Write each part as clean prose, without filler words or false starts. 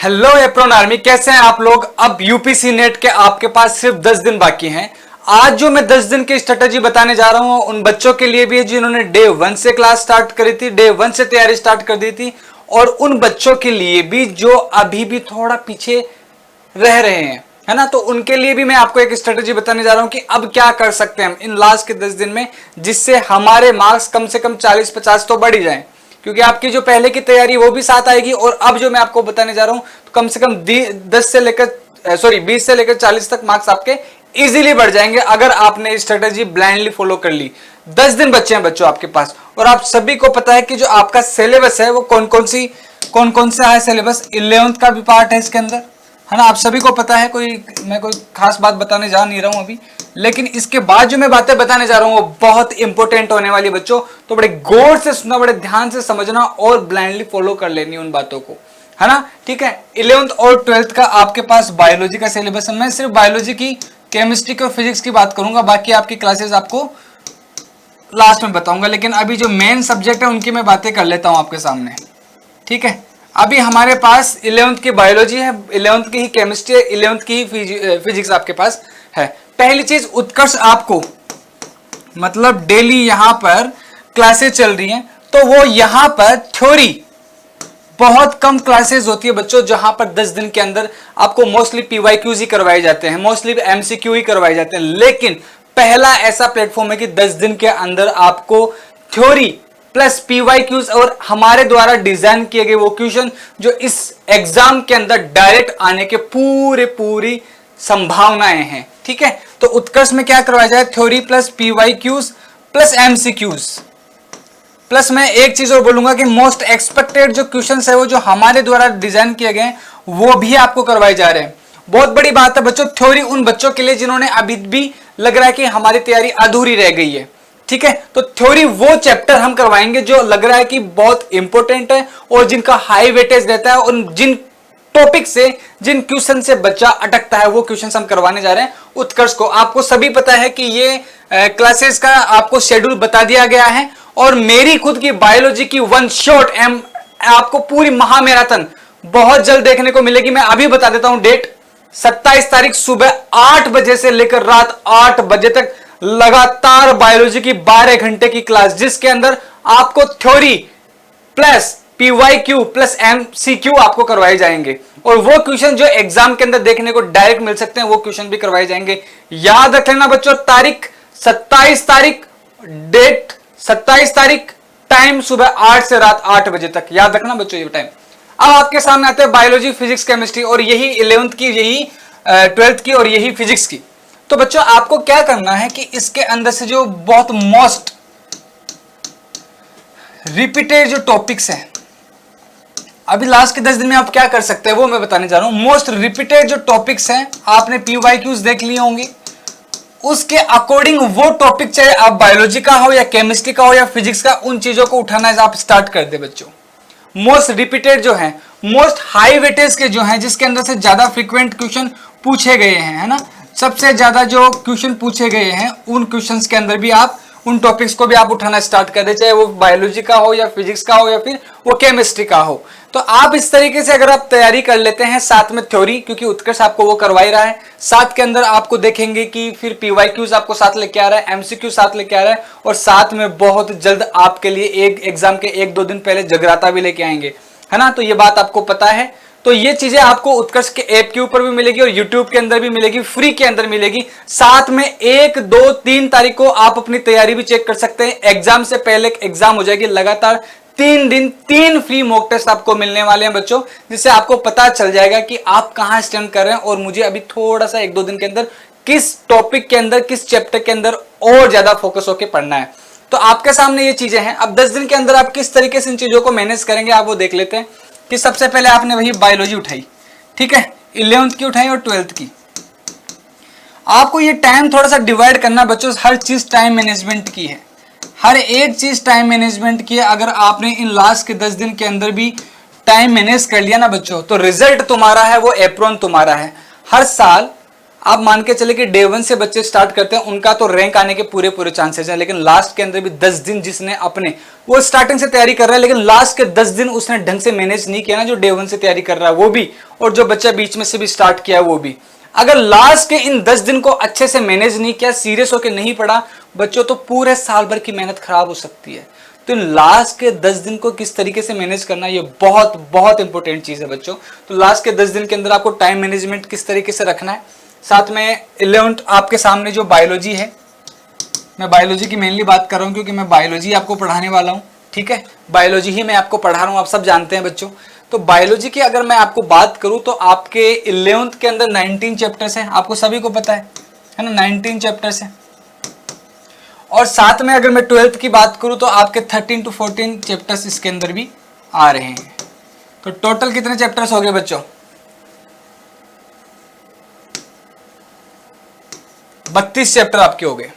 Hello Ephron army, कैसे हैं आप लोग। अब यूपीसी नेट के आपके पास सिर्फ 10 दिन बाकी हैं। आज जो मैं 10 दिन की स्ट्रेटजी बताने जा रहा हूं उन बच्चों के लिए भी है जिन्होंने डे 1 से क्लास स्टार्ट करी थी, डे 1 से तैयारी स्टार्ट कर दी थी, और उन बच्चों के लिए भी जो अभी भी थोड़ा पीछे रह रहे हैं, है ना। तो उनके लिए भी मैं आपको एक स्ट्रेटजी बताने जा रहा हूं कि अब क्या कर सकते हैं हम इन लास्ट के 10 दिन में, जिससे हमारे मार्क्स कम से कम 40-50 तो बढ़ ही जाएं। क्योंकि आपकी जो पहले की तैयारी वो भी साथ आएगी, और अब जो मैं आपको बताने जा रहा हूं तो कम से कम 20 से लेकर 40 तक मार्क्स आपके इजीली बढ़ जाएंगे अगर आपने स्ट्रेटजी ब्लाइंडली फॉलो कर ली। 10 दिन बच्चे हैं बच्चों आपके पास, और आप सभी को पता है कि जो आपका सिलेबस है वो कौन कौन सा है सिलेबस। 11th का भी पार्ट है इसके अंदर, है ना। आप सभी को पता है, मैं कोई खास बात बताने जा नहीं रहा हूं अभी, लेकिन इसके बाद जो मैं बातें बताने जा रहा हूं वो बहुत इंपॉर्टेंट होने वाली बच्चों। तो बड़े गौर से सुनना, बड़े ध्यान से समझना और ब्लाइंडली फॉलो कर लेनी उन बातों को, है ना। ठीक है। 11th और 12th का आपके पास बायोलॉजी का सिलेबस है। मैं सिर्फ बायोलॉजी की, केमिस्ट्री की और फिजिक्स की बात करूंगा, बाकी आपकी क्लासेस आपको लास्ट में बताऊंगा। लेकिन अभी जो मेन सब्जेक्ट है उनकी मैं बातें कर लेता हूं आपके सामने। ठीक है। अभी हमारे पास 11th की बायोलॉजी है, 11th की ही केमिस्ट्री है, 11th की ही फिजिक्स आपके पास है। पहली चीज, उत्कर्ष आपको मतलब डेली यहां पर क्लासेस चल रही हैं, तो वो यहां पर थ्योरी बहुत कम क्लासेस होती है बच्चों, जहां पर 10 दिन के अंदर आपको मोस्टली पीवाईक्यूज ही करवाए जाते हैं, मोस्टली एमसीक्यू ही करवाए जाते हैं। लेकिन पहला ऐसा प्लेटफॉर्म है कि 10 दिन के अंदर आपको थ्योरी प्लस पीवाईक्यूज और हमारे द्वारा डिजाइन किए गए वो क्वेश्चन जो इस एग्जाम के अंदर डायरेक्ट आने के पूरी संभावनाएं हैं। ठीक है। तो उत्कर्ष में क्या करवाया जाए, theory plus PYQs plus MCQs plus मैं एक चीज और बोलूंगा कि मोस्ट एक्सपेक्टेड जो क्वेश्चंस है वो जो हमारे द्वारा डिजाइन किए गए हैं वो भी आपको करवाए जा रहे हैं। बहुत बड़ी बात है बच्चों, थ्योरी उन बच्चों के लिए जिन्होंने अभी भी लग रहा है कि हमारी तैयारी अधूरी रह गई है। ठीक है। तो थ्योरी वो चैप्टर हम करवाएंगे जो लग रहा है कि बहुत इंपॉर्टेंट है और जिनका हाई वेटेज रहता है, और जिन टॉपिक से, जिन क्वेश्चन से बच्चा अटकता है वो क्वेश्चन हम करवाने जा रहे हैं उत्कर्ष को। आपको सभी पता है कि ये क्लासेस का आपको शेड्यूल बता दिया गया है, और मेरी खुद की बायोलॉजी की वन शॉट आपको पूरी महामैराथन बहुत जल्द देखने को मिलेगी। मैं अभी बता देता हूं डेट, 27 तारीख सुबह 8 बजे से लेकर रात 8 बजे तक लगातार बायोलॉजी की 12 घंटे की क्लास, जिसके अंदर आपको theory plus PYQ plus MCQ आपको करवाए जाएंगे, और वो क्वेश्चन जो एग्जाम के अंदर देखने को डायरेक्ट मिल सकते हैं वो क्वेश्चन भी करवाए जाएंगे। याद रख लेना बच्चों, तारीख 27 तारीख, डेट 27 तारीख, टाइम सुबह 8 से रात 8 बजे तक। याद रखना बच्चों ये टाइम। अब आपके सामने आते हैं बायोलॉजी, फिजिक्स, केमिस्ट्री, और यही 11th की, यही 12th की, और यही फिजिक्स की। तो बच्चों आपको क्या करना है कि इसके अंदर से जो बहुत मोस्ट रिपीटेड जो टॉपिक्स हैं, अभी लास्ट के 10 दिन में आप क्या कर सकते हैं वो मैं बताने जा रहा हूं। मोस्ट रिपीटेड जो टॉपिक्स हैं, आपने पीवाईक्यूज देख लिए होंगे, उसके अकॉर्डिंग वो टॉपिक, चाहे आप बायोलॉजी का हो या केमिस्ट्री का हो या फिजिक्स का, उन चीजों को उठाना आप स्टार्ट कर दे बच्चों। मोस्ट रिपीटेड जो है, मोस्ट हाई वेटेज के जो है, जिसके अंदर से ज्यादा फ्रीक्वेंट क्वेश्चन पूछे गए हैं, है ना, सबसे ज्यादा जो क्वेश्चन पूछे गए हैं उन क्वेश्चंस के अंदर भी आप उन टॉपिक्स को भी आप उठाना स्टार्ट कर दे, चाहे वो बायोलॉजी का हो या फिजिक्स का हो या फिर वो केमिस्ट्री का हो। तो आप इस तरीके से अगर आप तैयारी कर लेते हैं, साथ में थ्योरी, क्योंकि उत्कर्ष आपको वो करवा ही रहा है, साथ के अंदर आपको देखेंगे कि फिर पीवाईक्यूज आपको साथ लेके आ रहा है, एमसीक्यू साथ लेके आ रहा है, और साथ में बहुत जल्द आपके लिए एक एग्जाम के 1-2 दिन पहले जगराता भी लेके आएंगे, है ना। तो ये बात आपको पता है। तो ये चीजें आपको उत्कर्ष के ऐप के ऊपर भी मिलेगी और यूट्यूब के अंदर भी मिलेगी, फ्री के अंदर मिलेगी। साथ में 1, 2, 3 तारीख को आप अपनी तैयारी भी चेक कर सकते हैं। एग्जाम से पहले एग्जाम हो जाएगी, लगातार 3 दिन 3 फ्री मॉक टेस्ट आपको मिलने वाले हैं बच्चों, जिससे आपको पता चल जाएगा कि आप कहां स्टैंड कर रहे हैं, और मुझे अभी थोड़ा सा 1-2 दिन के अंदर किस टॉपिक के अंदर, किस चैप्टर के अंदर और ज्यादा फोकस होकर पढ़ना है। तो आपके सामने ये चीजें हैं। अब 10 दिन के अंदर आप किस तरीके से इन चीजों को मैनेज करेंगे आप वो देख लेते हैं। कि सबसे पहले आपने वही बायोलॉजी उठाई, ठीक है, 11th की उठाई और 12th की। आपको ये टाइम थोड़ा सा डिवाइड करना बच्चों, हर चीज टाइम मैनेजमेंट की है, हर एक चीज टाइम मैनेजमेंट की है। अगर आपने इन लास्ट के 10 दिन के अंदर भी टाइम मैनेज कर लिया ना बच्चों, तो रिजल्ट तुम्हारा है वो एप्रोन तुम्हारा है। हर साल आप मान के चले कि डे 1 से बच्चे स्टार्ट करते हैं, उनका तो रैंक आने के पूरे पूरे चांसेस हैं, लेकिन लास्ट के अंदर भी 10 दिन जिसने अपने, वो स्टार्टिंग से तैयारी कर रहा है लेकिन लास्ट के 10 दिन उसने ढंग से मैनेज नहीं किया ना, जो डे 1 से तैयारी कर रहा है वो भी, और जो बच्चा बीच में से भी स्टार्ट किया वो भी, अगर लास्ट के इन 10 दिन को अच्छे से मैनेज नहीं किया, सीरियस होकर नहीं पढ़ा बच्चों, तो पूरे साल भर की मेहनत खराब हो सकती है। तो इन लास्ट के 10 दिन को किस तरीके से मैनेज करना, ये बहुत बहुत इंपॉर्टेंट चीज है बच्चों। तो लास्ट के 10 दिन के अंदर आपको टाइम मैनेजमेंट किस तरीके से रखना है। साथ में 11th आपके सामने जो बायोलॉजी है, मैं बायोलॉजी की मेनली बात कर रहा हूं क्योंकि मैं बायोलॉजी आपको पढ़ाने वाला हूं, ठीक है, बायोलॉजी ही मैं आपको पढ़ा रहा हूं, आप सब जानते हैं बच्चों। तो बायोलॉजी की अगर मैं आपको बात करूं तो आपके 11th के अंदर 19 चैप्टर्स हैं, आपको सभी को पता है ना, 19 चैप्टर्स हैं। और साथ में अगर मैं 12th की बात करूं तो आपके 13 to 14 चैप्टर्स इसके अंदर भी आ रहे हैं। तो टोटल कितने चैप्टर्स हो गए बच्चों? 32 चैप्टर आपके हो गए।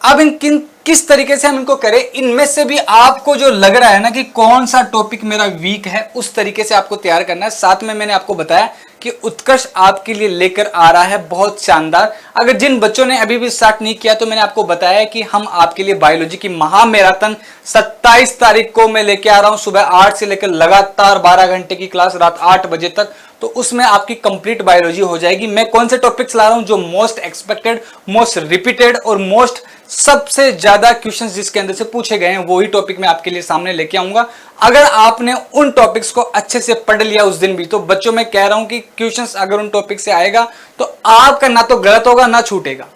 अब किस तरीके से हम इनको करें, इनमें से भी आपको जो लग रहा है ना कि कौन सा टॉपिक मेरा वीक है, उस तरीके से आपको तैयार करना है। साथ में मैंने आपको बताया कि उत्कर्ष आपके लिए लेकर आ रहा है बहुत शानदार। अगर जिन बच्चों ने अभी भी स्टार्ट नहीं किया तो मैंने आपको बताया कि हम आपके लिए बायोलॉजी की महामैराथन 27 तारीख को मैं लेके आ रहा हूं, सुबह 8 से लेकर लगातार 12 घंटे की क्लास रात 8 बजे तक। तो उसमें आपकी कंप्लीट बायोलॉजी हो जाएगी। मैं कौन से टॉपिक्स ला रहा हूं, जो मोस्ट एक्सपेक्टेड, मोस्ट रिपीटेड और मोस्ट सबसे ज्यादा क्वेश्चंस जिसके अंदर से पूछे गए हैं, वही टॉपिक मैं आपके लिए सामने लेके आऊंगा। अगर आपने उन टॉपिक्स को अच्छे से पढ़ लिया उस दिन भी, तो बच्चों मैं कह रहा हूं कि क्वेश्चंस अगर उन टॉपिक से आएगा तो आपका ना तो गलत होगा ना छूटेगा,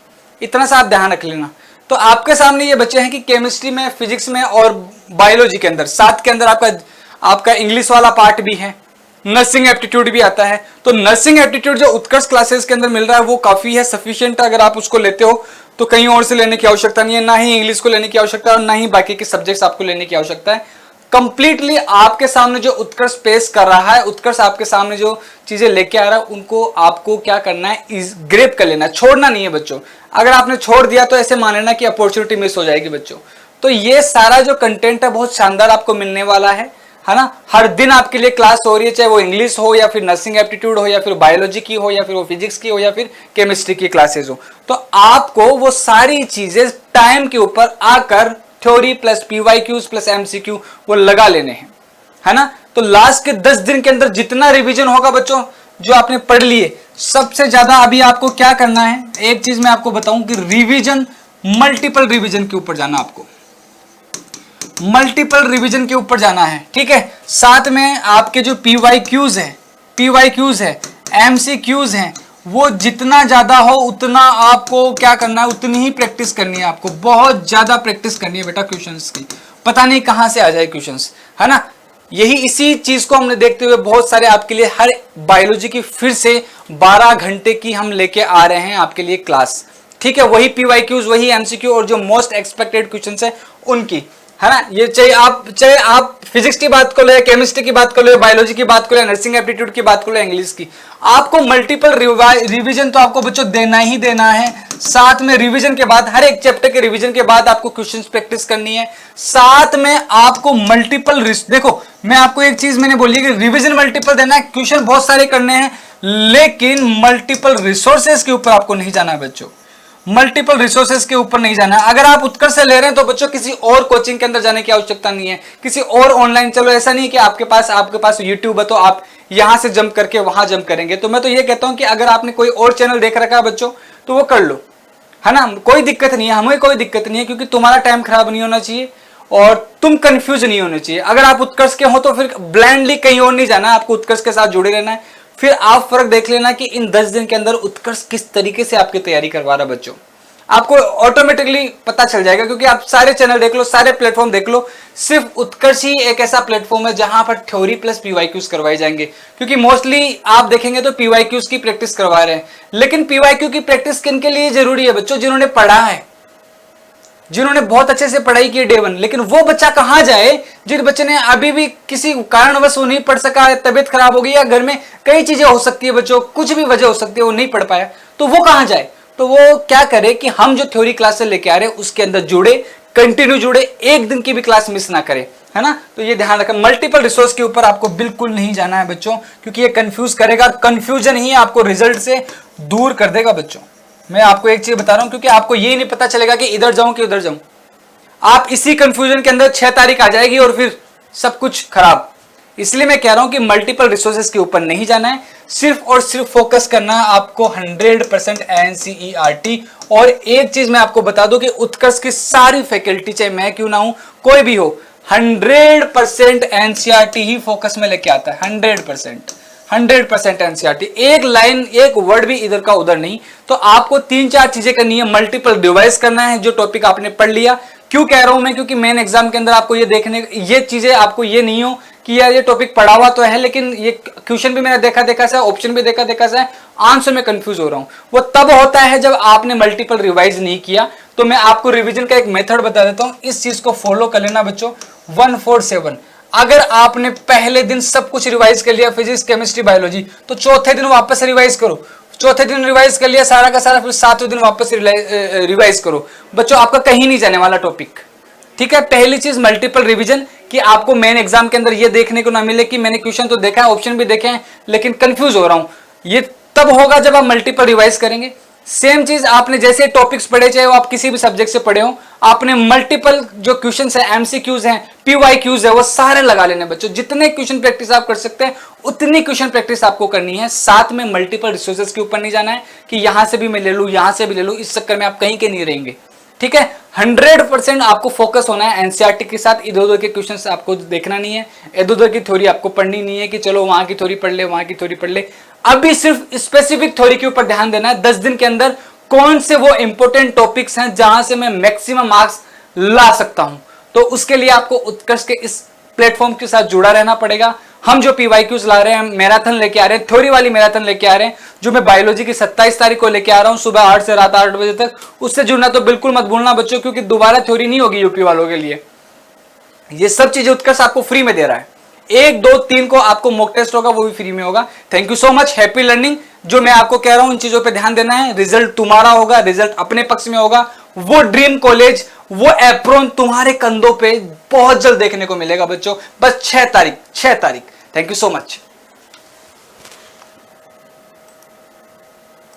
इतना सा आप ध्यान रख लेना। तो आपके सामने ये बच्चे हैं कि केमिस्ट्री में, फिजिक्स में और बायोलॉजी के अंदर, साथ के अंदर आपका इंग्लिश वाला पार्ट भी है, नर्सिंग एप्टीट्यूड भी आता है। तो नर्सिंग एप्टीट्यूड जो उत्कर्ष क्लासेस के अंदर मिल रहा है वो काफी है, सफिशिएंट। अगर आप उसको लेते हो तो कहीं और से लेने की आवश्यकता नहीं है, ना ही इंग्लिश को लेने की आवश्यकता है और ना ही बाकी के सब्जेक्ट्स आपको लेने की आवश्यकता है। कंप्लीटली आपके सामने जो उत्कर्ष पेश कर रहा है, उत्कर्ष आपके सामने जो चीजें लेके आ रहा है, उनको आपको क्या करना है, इस ग्रेप कर लेना, छोड़ना नहीं है बच्चों। अगर आपने छोड़ दिया तो ऐसे मान लेना कि अपॉर्चुनिटी मिस हो जाएगी बच्चों। तो ये सारा जो कंटेंट है बहुत शानदार आपको मिलने वाला है ना। हर दिन आपके लिए क्लास हो रही है, चाहे वो इंग्लिश हो या फिर नर्सिंग एप्टीट्यूड हो या फिर बायोलॉजी की हो या फिर वो फिजिक्स की हो या फिर केमिस्ट्री की क्लासेस हो। तो आपको वो सारी चीजें टाइम के ऊपर आकर theory plus PYQs plus MCQ वो लगा लेने हैं, है ना। तो लास्ट के 10 दिन के अंदर जितना रिवीजन होगा बच्चों, जो आपने पढ़ लिए, सबसे ज्यादा अभी आपको क्या करना है, एक चीज मैं आपको बताऊं कि रिवीजन, मल्टीपल रिवीजन के ऊपर जाना, आपको मल्टीपल रिवीजन के ऊपर जाना है, ठीक है। साथ में आपके जो पीवाईक्यूज है, एमसीक्यूज हैं, वो जितना ज्यादा हो उतना आपको क्या करना है, उतनी ही प्रैक्टिस करनी है। आपको बहुत ज्यादा प्रैक्टिस करनी है बेटा क्वेश्चंस की, पता नहीं कहां से आ जाए क्वेश्चंस, है ना। यही इसी चीज को हमने देखते हुए बहुत सारे आपके लिए हर बायोलॉजी की फिर से 12 घंटे की हम लेके आ रहे हैं आपके लिए क्लास, ठीक है। वही पीवाईक्यूज, वही एमसीक्यू और जो मोस्ट एक्सपेक्टेड क्वेश्चंस है उनकी, है ना। ये चाहे आप फिजिक्स की बात कर लो, केमिस्ट्री की बात कर लो, बायोलॉजी की बात कर लो, नर्सिंग एप्टीट्यूड की बात कर लो, इंग्लिश की, आपको मल्टीपल रिवीजन तो आपको बच्चों देना ही देना है। साथ में रिवीजन के बाद, हर एक चैप्टर के रिवीजन के बाद आपको क्वेश्चंस प्रैक्टिस करनी है। साथ में आपको मल्टीपल, देखो मैं आपको एक चीज मैंने बोली कि रिवीजन मल्टीपल देना है, क्वेश्चन बहुत सारे करने हैं, लेकिन मल्टीपल रिसोर्सेज के ऊपर आपको नहीं जाना है बच्चों, मल्टीपल रिसोर्सेज के ऊपर नहीं जाना है। अगर आप उत्कर्ष से ले रहे हैं तो बच्चों किसी और कोचिंग के अंदर जाने की आवश्यकता नहीं है, किसी और ऑनलाइन, चलो ऐसा नहीं कि आपके पास यूट्यूब है तो आप यहां से जंप करके वहां जंप करेंगे। तो मैं तो ये कहता हूं कि अगर आपने कोई और चैनल देख रखा है बच्चों तो वो कर लो, है ना, कोई दिक्कत नहीं है, हमें कोई दिक्कत नहीं है, क्योंकि तुम्हारा टाइम खराब नहीं होना चाहिए और तुम कंफ्यूज नहीं होने चाहिए। अगर आप उत्कर्ष के हो तो फिर ब्लाइंडली कहीं और नहीं जाना है, आपको उत्कर्ष के साथ जुड़े रहना है। फिर आप फर्क देख लेना कि इन 10 दिन के अंदर उत्कर्ष किस तरीके से आपकी तैयारी करवा रहा है बच्चों, आपको ऑटोमेटिकली पता चल जाएगा। क्योंकि आप सारे चैनल देख लो, सारे प्लेटफॉर्म देख लो, सिर्फ उत्कर्ष ही एक ऐसा प्लेटफॉर्म है जहां पर थ्योरी प्लस पीवाईक्यूज करवाए जाएंगे। क्योंकि मोस्टली आप देखेंगे तो पीवाईक्यूज की प्रैक्टिस करवा रहे हैं, लेकिन पीवाईक्यू की प्रैक्टिस किन के लिए जरूरी है बच्चों, जिन्होंने पढ़ा है, जिन्होंने बहुत अच्छे से पढ़ाई की डे 1। लेकिन वो बच्चा कहां जाए जिस बच्चे ने अभी भी किसी कारणवश वो नहीं पढ़ सका, तबियत खराब हो गई या घर में कई चीजें हो सकती है बच्चों, कुछ भी वजह हो सकती है, वो नहीं पढ़ पाया, तो वो कहां जाए। तो वो क्या करे कि हम जो थ्योरी क्लासेस लेके आ रहे हैं उसके अंदर जुड़े, कंटिन्यू जुड़े, एक दिन की भी क्लास मिस ना करे, है ना। तो ये ध्यान रखें, मल्टीपल रिसोर्स के ऊपर आपको बिल्कुल नहीं जाना है बच्चों, क्योंकि ये कंफ्यूज करेगा। कंफ्यूजन ही आपको रिजल्ट से दूर कर देगा बच्चों। मैं आपको एक चीज बता रहा हूं, क्योंकि आपको ये नहीं पता चलेगा कि इधर जाऊं कि उधर जाऊं। आप इसी कंफ्यूजन के अंदर 6 तारीख आ जाएगी और फिर सब कुछ खराब। इसलिए मैं कह रहा हूं कि मल्टीपल रिसोर्सेज के ऊपर नहीं जाना है, सिर्फ और सिर्फ फोकस करना है आपको 100% एनसीईआरटी। और एक चीज मैं आपको बता दूं कि उत्कर्ष की सारी फैकल्टी, चाहे मैं क्यों ना हूं, कोई भी हो, 100% एनसीईआरटी ही फोकस में लेके आता है। 100% एनसीईआरटी, एक लाइन एक वर्ड भी इधर का उधर नहीं। तो आपको 3-4 चीजें करनी है। मल्टीपल रिवाइज करना है जो टॉपिक आपने पढ़ लिया। क्यों कह रहा हूं मैं, क्योंकि मेन एग्जाम के अंदर आपको ये देखने, ये चीजें आपको ये नहीं हो कि यार ये टॉपिक पढ़ा हुआ तो है, लेकिन ये क्वेश्चन भी मैंने देखा सा, ऑप्शन भी देखा सा, आंसर में कंफ्यूज हो रहा हूं। वो तब होता है जब आपने मल्टीपल रिवाइज नहीं किया। तो मैं आपको रिवीजन का एक मेथड बता देता हूं, इस चीज को फॉलो कर लेना बच्चों। 147, अगर आपने पहले दिन सब कुछ रिवाइज कर लिया, फिजिक्स, केमिस्ट्री, बायोलॉजी, तो चौथे दिन वापस रिवाइज करो। चौथे दिन रिवाइज कर लिया सारा का सारा, फिर 7वें दिन वापस रिवाइज करो। बच्चों आपका कहीं नहीं जाने वाला टॉपिक, ठीक है। पहली चीज मल्टीपल रिवीजन, कि आपको मेन एग्जाम के अंदर ये देखने को ना मिले कि मैंने क्वेश्चन तो देखा है, ऑप्शन भी देखे हैं, लेकिन कंफ्यूज हो रहा हूं। ये तब होगा जब आप मल्टीपल रिवाइज करेंगे। सेम चीज आपने जैसे टॉपिक्स पढ़े, चाहे वो आप किसी भी सब्जेक्ट से पढ़े हो, आपने मल्टीपल जो क्वेश्चंस है, एमसीक्यूज हैं, पीवाईक्यूज है, वो सारे लगा लेने बच्चों। जितने क्वेश्चन प्रैक्टिस आप कर सकते हैं उतनी क्वेश्चन प्रैक्टिस आपको करनी है। साथ में मल्टीपल रिसोर्सेज के ऊपर नहीं जाना है कि यहां से भी मैं ले लूं, यहां से भी ले लूं, इस चक्कर में आप कहीं के नहीं रहेंगे, ठीक है। 100% आपको फोकस होना है एनसीईआरटी के साथ। इधर उधर के क्वेश्चंस आपको देखना नहीं है, इधर उधर की थ्योरी आपको पढ़नी नहीं है कि चलो वहां की थ्योरी पढ़ ले, वहां की थ्योरी पढ़ ले। अभी सिर्फ स्पेसिफिक थ्योरी के ऊपर ध्यान देना है। 10 दिन के अंदर कौन से वो इंपॉर्टेंट टॉपिक्स हैं जहां से मैं मैक्सिमम मार्क्स ला सकता हूं। तो उसके लिए आपको उत्कर्ष के इस प्लेटफॉर्म के साथ जुड़ा रहना पड़ेगा। हम जो पीवाईक्यूज ला रहे हैं, मैराथन लेके आ रहे हैं, थ्योरी वाली मैराथन लेके आ रहे हैं, जो मैं बायोलॉजी की 27 तारीख को लेके आ रहा हूं सुबह 8 से रात 8 बजे तक, उससे जुड़ना तो बिल्कुल मत भूलना बच्चों, क्योंकि दोबारा थ्योरी नहीं होगी यूपी वालों के लिए। ये सब चीजें उत्कर्ष आपको फ्री में दे रहा है। 1, 2, 3 को आपको मॉक टेस्ट होगा, वो भी फ्री में होगा। Thank you so much, happy learning. जो मैं आपको कह रहा हूं इन चीजों पे ध्यान देना है। रिजल्ट तुम्हारा होगा, रिजल्ट अपने पक्ष में होगा। वो ड्रीम कॉलेज, वो एप्रोन तुम्हारे कंधों पे बहुत जल्द देखने को मिलेगा बच्चों। बस 6 तारीख। Thank you so much.